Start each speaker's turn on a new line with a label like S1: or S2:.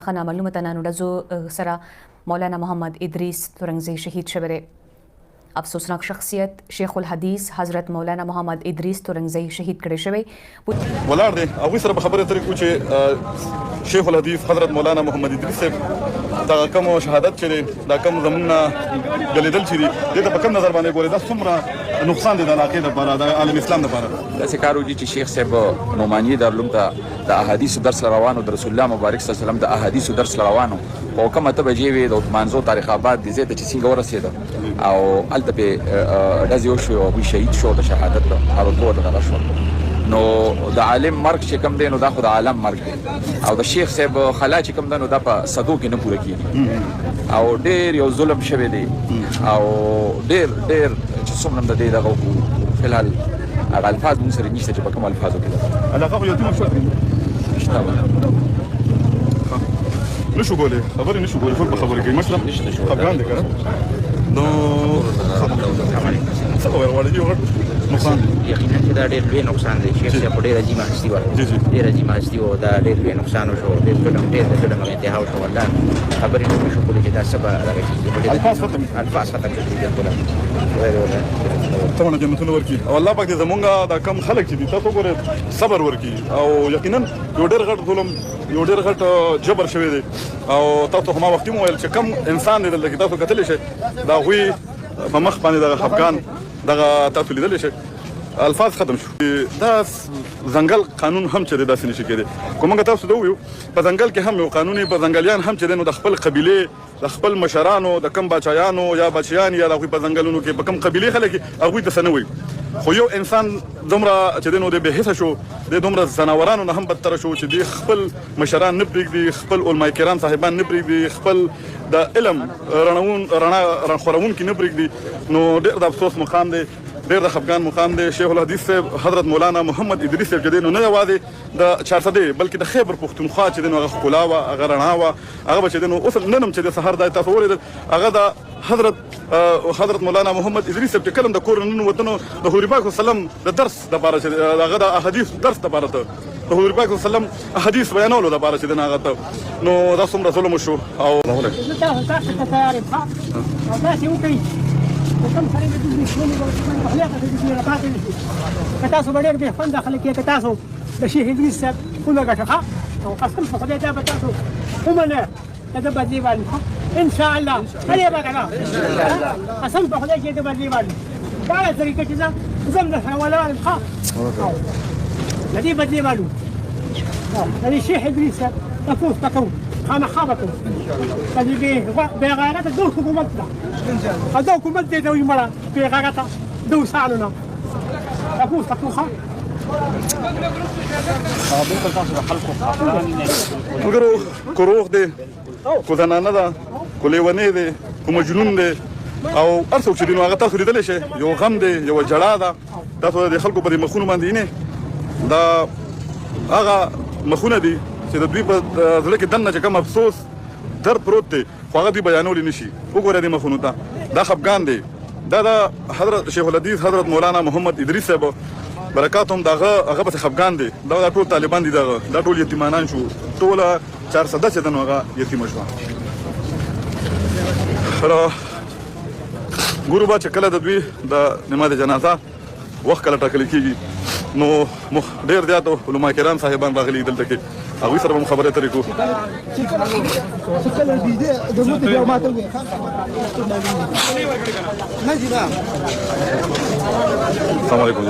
S1: خنا معلومه نن ورځو سره مولانا محمد ادریس تورنګزی شهید شوی. افسوسناک شخصیت شیخ الحدیث حضرت مولانا محمد ادریس تورنګزی شهید کړي شوی.
S2: ولاړ دی هغوی سره به خبرې اترې کوو چې شیخ الحدیث حضرت مولانا محمد ادریس صاحب دغه کوم شهادت چې دی دا کوم زموږ نه ګلېدل چې دي دې ته په کوم نظر باندې ګورې دا څومره نقصان دی د علاقې دپاره د عالم اسلام دپاره.
S3: داسې کار وکړي چې شیخ صاحب نعماني دارالعلوم ته د احادیثو درس روانو د رسول الله مبارک صلی الله علیه وسلم د احادیثو درس روانو په کومه ته بجې وې د عثمانزو تاریخ آباد دې ځای ته چې څنګه ورسېده او هلته پې ډزې وشوې او هغوی شهید شو د شهادت حالتو ورته دغه شول. نو د عالم مرګ چې کوم دی نو دا خو د عالم مرګ دی او د شیخ صاحب خلا چې کوم دی نو دا په صدو کې نه پوره کېږي او ډېر یو ظلم شوی دی او ډېر چې څومره د دې دغه فی الحال هغه الفاظ موږ سره نشته چې په کوم الفاظو کې ده.
S2: علاقه خو یتیم شو
S3: شته
S2: نشو کولی خبرې نشو کولی ټول په خبرې کوي مشرف خفګان دی که نه نو څه وویل غواړې یو غټ نقصان دی.
S4: یقینا چې دا ډېر لوی نقصان دی. شیخ صاحب په ډېره عظیمه هستي وه ډېر عظیمه هستي و دا ډېر لوی نقصان وشو ډېر د ظلم هغه انتها وشو والله خبرې نه شو کولی چې دا څه به دغه کېږي الفاظ ختم کړي
S2: طبعا جنتونه ورکړي او الله پاک دې زمونږ دا کم خلک چې دي تاسو ګورئ صبر ورکړي او یقینا یو ډېر غټ ظلم یو ډېر غټ جبر شوی دی او تاسو همه وختي مو ویل چې کم انسان دی دلته کې تاسو کتلی شئ د هغوی په مخ باندې دغه خفګان دغه تاسو لیدلی شئ الفاظ ختم شو. دا ځنګل قانون هم چې دی داسې نشي کېدی خو موږ تاسو ته وویو په ځنګل کې هم یو قانون په ځنګلیان هم چې دی نو د خپل قبیلې د خپل مشرانو د کم باچایانو یا بچیان یا د هغوی په ځنګلونو کې په کم قبیلې خلک هغوی ته څه نه وایي خو یو انسان دومره چې دی نو دی بې حسه شو دی دومره ځناورانو نه هم بدتره شو چې دی خپل مشران نه پرېږدي خپل علما کرام صاحبان نه پرېږدي خپل د علم رڼا خورونکي نه پرېږدي نو ډېر د افسوس مقام دی ډېر د خفګان مقام دی. شیخ الحدیث صاحب حضرت مولانا محمد ادریس صاحب چې دی نو نه یوازې د چارسدې بلکې د خیبر پښتونخوا چې دی نو هغه ښکلا وه هغه رڼا وه هغه به چې دی نو اوس نن هم چې دی سهار دا تاسو ولیدل هغه د حضرت مولانا محمد ادریس صاحب چې کله د کور نه ننوتنو د حضور پاک وسلم د درس دپاره چې هغه د احادیث درس دپاره ته د حضور پاک وسلم احادیث بیانولو دپاره چې دی نو هغه ته نو دا څومره ظلم وشو او
S5: وكم خلينا نجيب شلون وخلاقة تجيب رقاقي كتاسو بدير به فن داخل كي كتاسو بشيء هديس كل قشقة أو قسم فخذ جاب كتاسو هم لا تدب ديوان إن شاء الله هل يبقى كذا قسم فخذ جاب ديوان بعد طريقة كذا زمنا ولا الخا الذي بدي مالو الذي شيء هديس تفوز تكون أنا خابطه هذه بغيرات الدول حكومتنا هذول حكومتنا دوي مرة بغيرات دول سالنا أبوس تكوخا
S2: مګر کروغ دی کو زنانه ده کو لیونی دی کو مجنون دی او هر څوک چې دی نو هغه تاسو لیدلی شئ یو غم دی یو جړا ده تاسو د خلکو په دې مخونو باندې نه دا هغه مخونه دي چې د دوی په زړه کې دننه چې کوم افسوس درد پروت دی خو هغه دوی بیانولی نشي. وګوره دې مخونو ته دا خفګان دی دا د حضرت شیخ الحدیث حضرت مولانا محمد ادریس صاحب برکات هم هغه پسې خفګان دی دا ټول طالبان دي دا ټول یتیمانان شو ټوله 400 چې دی نو هغه یتیمه شوه. ګورو به چې کله د دوی د نماز جنازه وخت کله ټاکلی کېږي نو ډېر زیات علما کرام صاحبان راغلي دلته کې هغوی سره به مو خبرې اترې کوو. السلام علیکم.